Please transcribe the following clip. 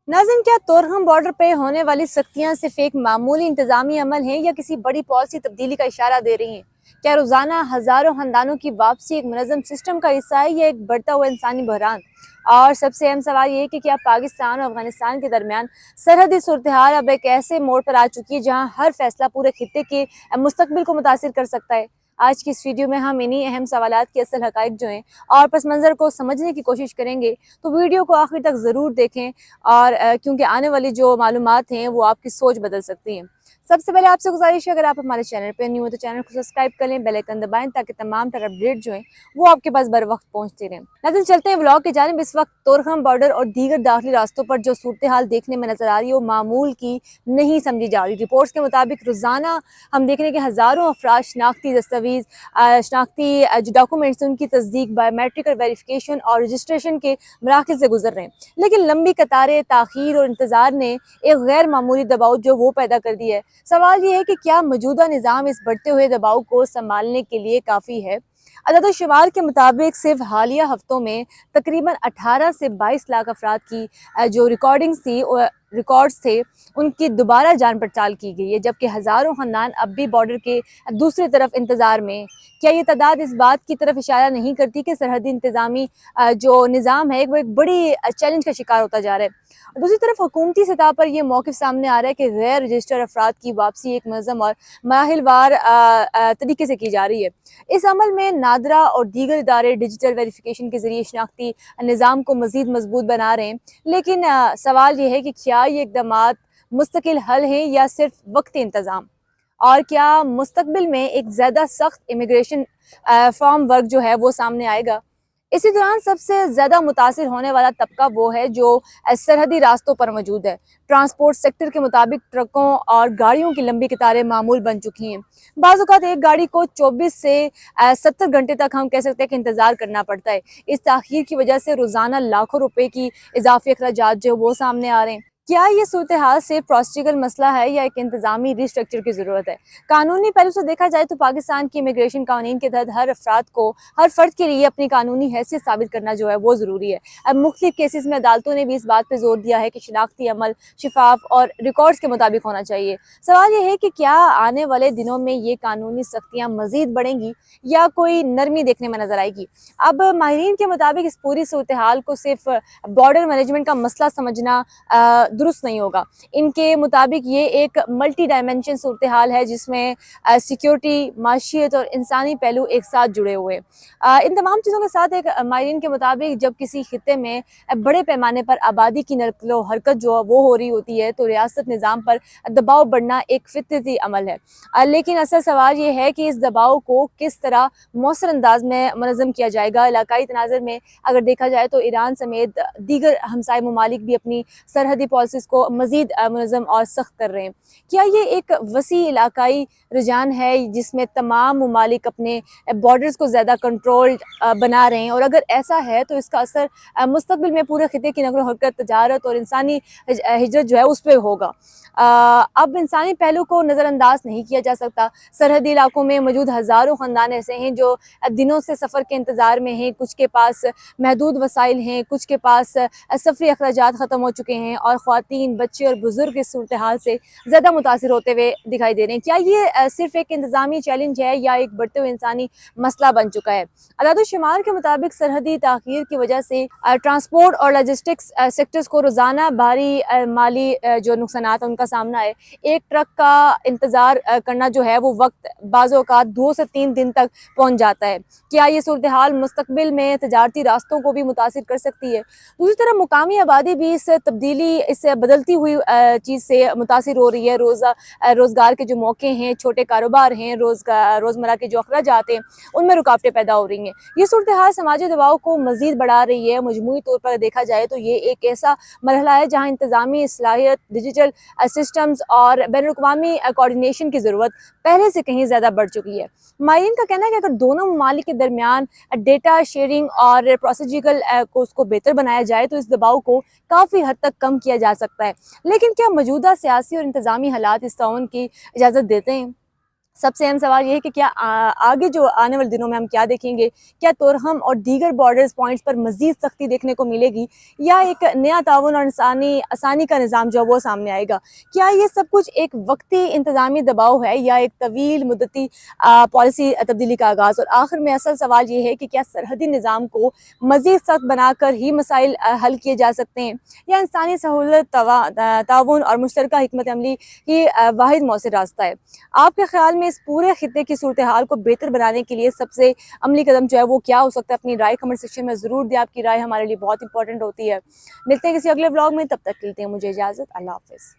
नाज़रीन, क्या तोरहम बॉर्डर पे होने वाली सख्तियां सिर्फ एक मामूली इंतजामी अमल हैं या किसी बड़ी पॉलिसी तब्दीली का इशारा दे रही हैं? क्या रोजाना हजारों खानदानों की वापसी एक मुनज़्ज़म सिस्टम का हिस्सा है या एक बढ़ता हुआ इंसानी बहरान? और सबसे अहम सवाल ये है कि क्या पाकिस्तान और अफगानिस्तान के दरमियान सरहदी सूरत हाल अब एक ऐसे मोड़ पर आ चुकी है जहाँ हर फैसला पूरे खित्ते के मुस्तकबिल को मुतासिर कर सकता है? आज की इस वीडियो में हम इन्हीं अहम सवालात के असल हकाइक जो हैं और पस मंज़र को समझने की कोशिश करेंगे। तो वीडियो को आखिर तक ज़रूर देखें और क्योंकि आने वाली जो मालूमात हैं वो आपकी सोच बदल सकती हैं। सबसे पहले आपसे गुजारिश है, अगर आप हमारे चैनल पर न्यू हो तो चैनल को सब्सक्राइब कर लें, बेल आइकन दबाएं ताकि तमाम तरह अपडेट जो हैं वो आपके पास बर वक्त पहुंचते रहें। नाज़रीन, चलते हैं व्लॉग की जानिब। इस वक्त तोरखम बॉर्डर और दीगर दाखिली रास्तों पर जो सूरत हाल देखने में नजर आ रही है वो मामूल की नहीं समझी जा रही। रिपोर्ट्स के मुताबिक रोजाना हम देख रहे हैं कि हज़ारों अफराद शनाख्ती दस्तावेज, शनाख्ती जो डॉक्यूमेंट्स उनकी तस्दीक, बायोमेट्रिक वेरिफिकेशन और रजिस्ट्रेशन के मराकज़ से गुजर रहे हैं। लेकिन लंबी कतारें, ताख़ीर और इंतज़ार ने एक गैर मामूली दबाव जो वो पैदा कर दिया है। सवाल ये है कि क्या मौजूदा निज़ाम इस बढ़ते हुए दबाव को संभालने के लिए काफ़ी है? अदद-ओ-शुमार के मुताबिक सिर्फ हालिया हफ्तों में तकरीबन 18 से 22 लाख अफराद की जो रिकॉर्ड्स थे उनकी दोबारा जान पड़ताल की गई है, जबकि हज़ारों खानदान अब भी बॉर्डर के दूसरी तरफ इंतज़ार में हैं। क्या ये तादाद इस बात की तरफ इशारा नहीं करती कि सरहदी इंतज़ामी जो निज़ाम है वो एक बड़ी चैलेंज का शिकार होता जा रहा है? दूसरी तरफ हुकूमती सतह पर यह मौक़िफ़ सामने आ रहा है कि गैर रजिस्टर्ड अफराद की वापसी एक मुनज़्ज़म और माहिलवार तरीके से की जा रही है। इस अमल में नादरा और दीगर इदारे डिजिटल वेरिफिकेशन के जरिए शनाख्ती निज़ाम को मज़ीद मजबूत बना रहे हैं। लेकिन सवाल ये है कि क्या ये इक़दामात मुस्तकिल हल हैं या सिर्फ वक्ती इंतज़ाम? और क्या मुस्तकबिल में एक ज़्यादा सख्त इमिग्रेशन फॉर्म वर्क जो है वो सामने आएगा? इसी दौरान सबसे ज़्यादा मुतासिर होने वाला तबका वो है जो सरहदी रास्तों पर मौजूद है। ट्रांसपोर्ट सेक्टर के मुताबिक ट्रकों और गाड़ियों की लंबी कतारें मामूल बन चुकी हैं। बाज़ औक़ात एक गाड़ी को 24 से 70 घंटे तक हम कह सकते हैं कि इंतज़ार करना पड़ता है। इस ताख़ीर की वजह से रोज़ाना लाखों रुपए की इजाफ़ी अखराजात जो वो सामने आ रहे हैं। क्या ये सूरत हाल सिर्फ प्रोसीजरल मसला है या एक इंतज़ामी रिस्ट्रक्चर की ज़रूरत है? कानूनी पहलू से देखा जाए तो पाकिस्तान की इमिग्रेशन कानून के तहत हर फ़र्द के लिए अपनी कानूनी हैसियत साबित करना जो है वो ज़रूरी है। अब मुख्तलिफ केसेस में अदालतों ने भी इस बात पर जोर दिया है कि शनाख्ती अमल शफाफ और रिकॉर्ड्स के मुताबिक होना चाहिए। सवाल ये है कि क्या आने वाले दिनों में ये कानूनी सख्तियाँ मज़ीद बढ़ेंगी या कोई नरमी देखने में नजर आएगी? अब माहिरीन के मुताबिक इस पूरी सूरत हाल को सिर्फ बॉर्डर मैनेजमेंट का मसला समझना दुरुस्त नहीं होगा। इनके मुताबिक ये एक मल्टी डायमेंशन सूरत हाल है जिसमें सिक्योरिटी, माशियत और इंसानी पहलू एक साथ जुड़े हुए। इन तमाम चीज़ों के साथ एक माहिरीन के मुताबिक जब किसी खित्ते में बड़े पैमाने पर आबादी की नकलो हरकत जो वो हो रही होती है तो रियासत निज़ाम पर दबाव बढ़ना एक फितरती अमल है। लेकिन असल सवाल ये है कि इस दबाव को किस तरह मौसर अंदाज में मुनज़्ज़म किया जाएगा। इलाकाई तनाज़ुर में अगर देखा जाए तो ईरान समेत दीगर हमसाय ममालिक भी अपनी सरहदी पॉलिसीज़ को मज़ीद मुनज़्ज़म और सख्त कर रहे हैं। क्या ये एक वसी इलाकाई रुझान है जिसमें तमाम ममालिक अपने बॉर्डर्स को ज़्यादा कंट्रोल्ड बना रहे हैं? और अगर ऐसा है तो इसका असर मुस्तक़बिल में पूरे खित्ते की नक़ल हरकत, तजारत और इंसानी हिजरत जो है उस पर होगा। अब इंसानी पहलू को नज़रअंदाज नहीं किया जा सकता। सरहदी इलाकों में मौजूद हज़ारों ख़ानदान ऐसे हैं जो दिनों से सफ़र के इंतज़ार में हैं, कुछ के पास महदूद वसाइल हैं, कुछ के पास सफ़री अखराजात ख़त्म हो चुके हैं और ख़वातीन, बच्चे और बुज़ुर्ग इस सूरत हाल से ज़्यादा मुतासिर होते हुए दिखाई दे रहे हैं। क्या ये सिर्फ एक इंतज़ामी चैलेंज है या एक बढ़ते हुए इंसानी मसला बन चुका है? अदाद-ओ-शुमार के मुताबिक सरहदी ताख़ीर की वजह से ट्रांसपोर्ट और लॉजिस्टिक्स सेक्टर्स को रोज़ाना भारी माली जो नुकसानात हैं उनका सामना है। एक ट्रक का इंतज़ार करना जो है वो वक्त बाज़ औक़ात 2 से 3 दिन तक पहुँच जाता है। क्या ये सूरत हाल मुस्तक़बिल में तजारती रास्तों को भी मुतासिर कर सकती है? दूसरी तरफ मुकामी आबादी भी इस तब्दीली, इस बदलती हुई चीज़ से मुतासिर हो रही है। रोज़गार के जो मौके हैं, छोटे कारोबार हैं, रोज़मर्रा के जो अखराजात हैं उनमें रुकावटें पैदा हो रही हैं। ये सूरत हाल समाजी दबाव को मज़ीद बढ़ा रही है। मजमूई तौर पर देखा जाए तो ये एक ऐसा मरहला है जहाँ इंतज़ामी सलाहियत, डिजिटल सिस्टम्स और बैनुल-अक़वामी कोऑर्डिनेशन की ज़रूरत पहले से कहीं ज़्यादा बढ़ चुकी है। माहिरीन का कहना है कि अगर दोनों ममालिक के दरमियान डेटा शेयरिंग और प्रोसीजरल को उसको बेहतर बनाया जाए तो इस दबाव को काफ़ी हद तक कम किया जा सकता है। लेकिन क्या मौजूदा सियासी और इंतज़ामी हालात इस ताउन की इजाज़त देते हैं? सबसे अहम सवाल ये है कि क्या आगे जो आने वाले दिनों में हम क्या देखेंगे, क्या तोरहम और दीगर बॉर्डर्स पॉइंट्स पर मज़ीद सख्ती देखने को मिलेगी, या एक नया ताउन और आसानी का निज़ाम जो है वो सामने आएगा? क्या ये सब कुछ एक वक्ती इंतज़ामी दबाव है या एक तवील मुद्दती पॉलिसी तब्दीली का आगाज़? और आखिर में असल सवाल ये है कि क्या सरहदी निज़ाम को मज़ीद सख्त बनाकर ही मसाइल हल किए जा सकते हैं, या इंसानी सहूलत, ताउन और मुश्तरका हिकमत अमली ही वाहिद मौसर रास्ता है? आपके ख्याल में इस पूरे खित्ते की सूरत हाल को बेहतर बनाने के लिए सबसे अमली कदम जो है वो क्या हो सकता है? अपनी राय कमेंट सेक्शन में ज़रूर दें, आपकी राय हमारे लिए बहुत इंपॉर्टेंट होती है। मिलते हैं किसी अगले व्लॉग में, तब तक के लिए मुझे इजाज़त, अल्लाह हाफ़िज़।